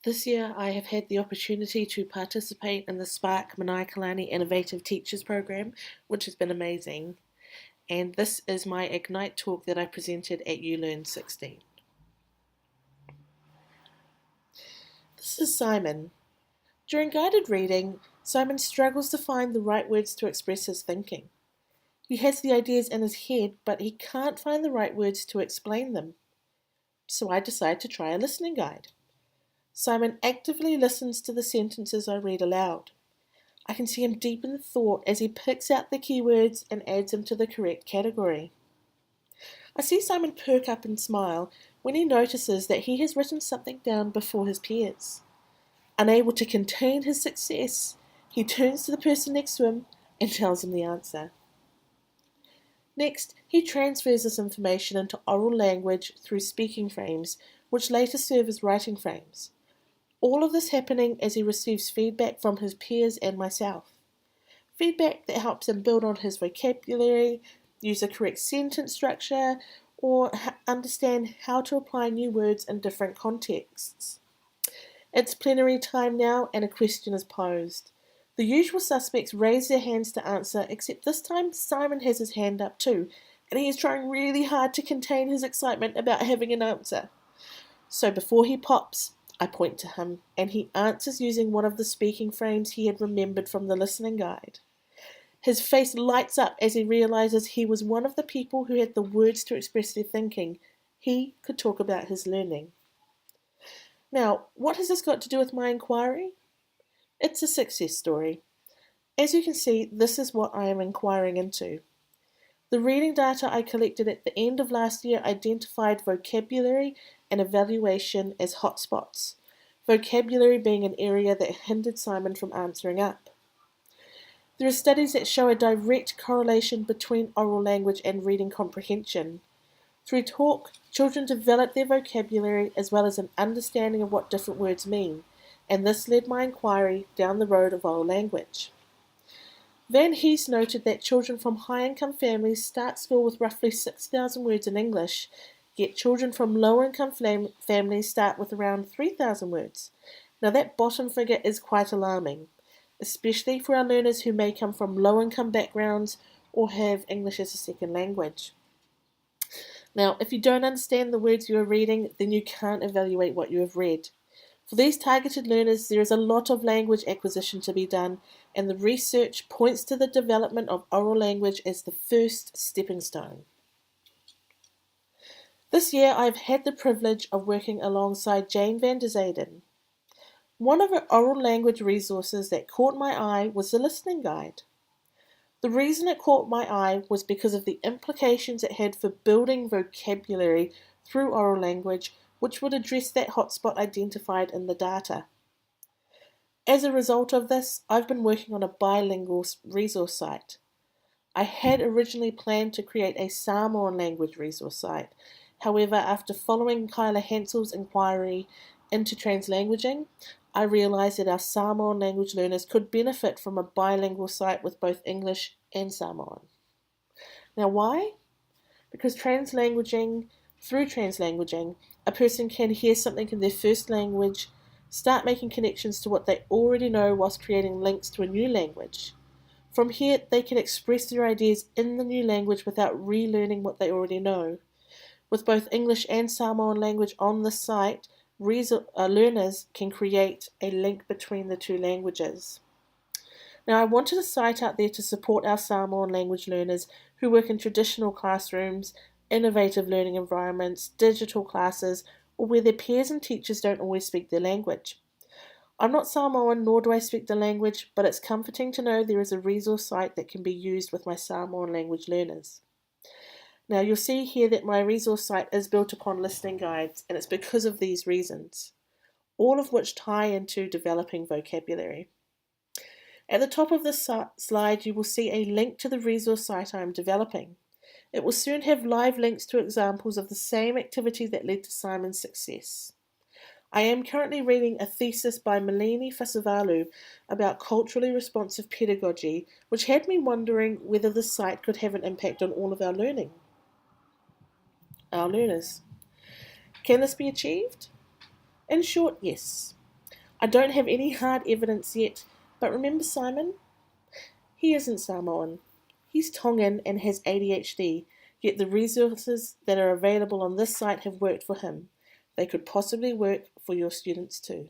This year I have had the opportunity to participate in the Spark Manaikalani Innovative Teachers Program, which has been amazing. And this is my Ignite talk that I presented at uLearn16. This is Simon. During guided reading, Simon struggles to find the right words to express his thinking. He has the ideas in his head, but he can't find the right words to explain them. So I decide to try a listening guide. Simon actively listens to the sentences I read aloud. I can see him deepen in thought as he picks out the keywords and adds them to the correct category. I see Simon perk up and smile when he notices that he has written something down before his peers. Unable to contain his success, he turns to the person next to him and tells him the answer. Next, he transfers this information into oral language through speaking frames, which later serve as writing frames. All of this happening as he receives feedback from his peers and myself. Feedback that helps him build on his vocabulary, use a correct sentence structure, or understand how to apply new words in different contexts. It's plenary time now and a question is posed. The usual suspects raise their hands to answer, except this time Simon has his hand up too, and he is trying really hard to contain his excitement about having an answer. So before he pops, I point to him, and he answers using one of the speaking frames he had remembered from the listening guide. His face lights up as he realizes he was one of the people who had the words to express their thinking. He could talk about his learning. Now, what has this got to do with my inquiry? It's a success story. As you can see, this is what I am inquiring into. The reading data I collected at the end of last year identified vocabulary and evaluation as hotspots, vocabulary being an area that hindered Simon from answering up. There are studies that show a direct correlation between oral language and reading comprehension. Through talk, children develop their vocabulary as well as an understanding of what different words mean, and this led my inquiry down the road of oral language. Van Hees noted that children from high-income families start school with roughly 6,000 words in English, yet children from lower-income families start with around 3,000 words. Now that bottom figure is quite alarming, especially for our learners who may come from low-income backgrounds or have English as a second language. Now, if you don't understand the words you are reading, then you can't evaluate what you have read. For these targeted learners, there is a lot of language acquisition to be done, and the research points to the development of oral language as the first stepping stone. This year, I have had the privilege of working alongside Jane van der Zayden. One of her oral language resources that caught my eye was the listening guide. The reason it caught my eye was because of the implications it had for building vocabulary through oral language, which would address that hotspot identified in the data. As a result of this, I've been working on a bilingual resource site. I had originally planned to create a Samoan language resource site. However, after following Kyla Hansel's inquiry into translanguaging, I realised that our Samoan language learners could benefit from a bilingual site with both English and Samoan. Now why? Because through translanguaging, a person can hear something in their first language, start making connections to what they already know whilst creating links to a new language. From here, they can express their ideas in the new language without relearning what they already know. With both English and Samoan language on the site, learners can create a link between the two languages. Now, I wanted a site out there to support our Samoan language learners who work in traditional classrooms, innovative learning environments, digital classes, or where their peers and teachers don't always speak their language. I'm not Samoan, nor do I speak the language, but it's comforting to know there is a resource site that can be used with my Samoan language learners. Now, you'll see here that my resource site is built upon listening guides, and it's because of these reasons, all of which tie into developing vocabulary. At the top of this slide, you will see a link to the resource site I am developing. It will soon have live links to examples of the same activity that led to Simon's success. I am currently reading a thesis by Melanie Fasavalu about culturally responsive pedagogy, which had me wondering whether the site could have an impact on all of our learners. Can this be achieved? In short, yes. I don't have any hard evidence yet, but remember Simon? He isn't Samoan. He's Tongan and has ADHD, yet the resources that are available on this site have worked for him. They could possibly work for your students too.